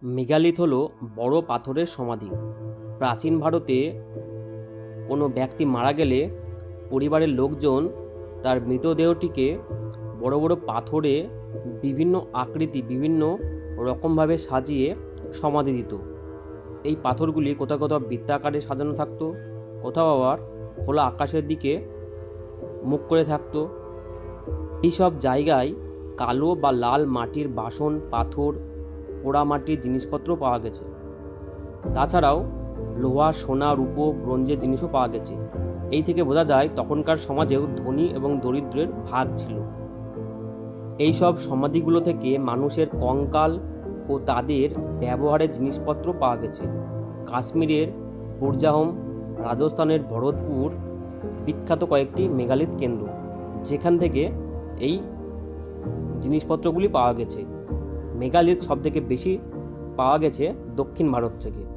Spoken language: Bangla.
মেগালিথ হলো বড় পাথরের সমাধি। প্রাচীন ভারতে কোনো ব্যক্তি মারা গেলে পরিবারের লোকজন তার মৃতদেহটিকে বড় বড় পাথরে বিভিন্ন আকৃতি বিভিন্ন রকমভাবে সাজিয়ে সমাধি দিত। এই পাথরগুলি কোথাও কোথাও বৃত্তাকারে সাজানো থাকতো, কোথাও আবার খোলা আকাশের দিকে মুখ করে থাকতো। এইসব জায়গায় কালো বা লাল মাটির বাসন, পাথর, পোড়ামাটির জিনিসপত্র পাওয়া গেছে। তাছাড়াও লোহা, সোনা, রূপো, ব্রোঞ্জের জিনিসও পাওয়া গেছে। এই থেকে বোঝা যায় তখনকার সমাজেও ধনী এবং দরিদ্রের ভাগ ছিল। এই সব সমাধিগুলো থেকে মানুষের কঙ্কাল ও তাদের ব্যবহারের জিনিসপত্র পাওয়া গেছে। কাশ্মীরের বুরজাহোম, রাজস্থানের ভরতপুর বিখ্যাত কয়েকটি মেগালিথ কেন্দ্র, যেখান থেকে এই জিনিসপত্রগুলি পাওয়া গেছে। মেগালিথ সবথেকে বেশি পাওয়া গেছে দক্ষিণ ভারত থেকে।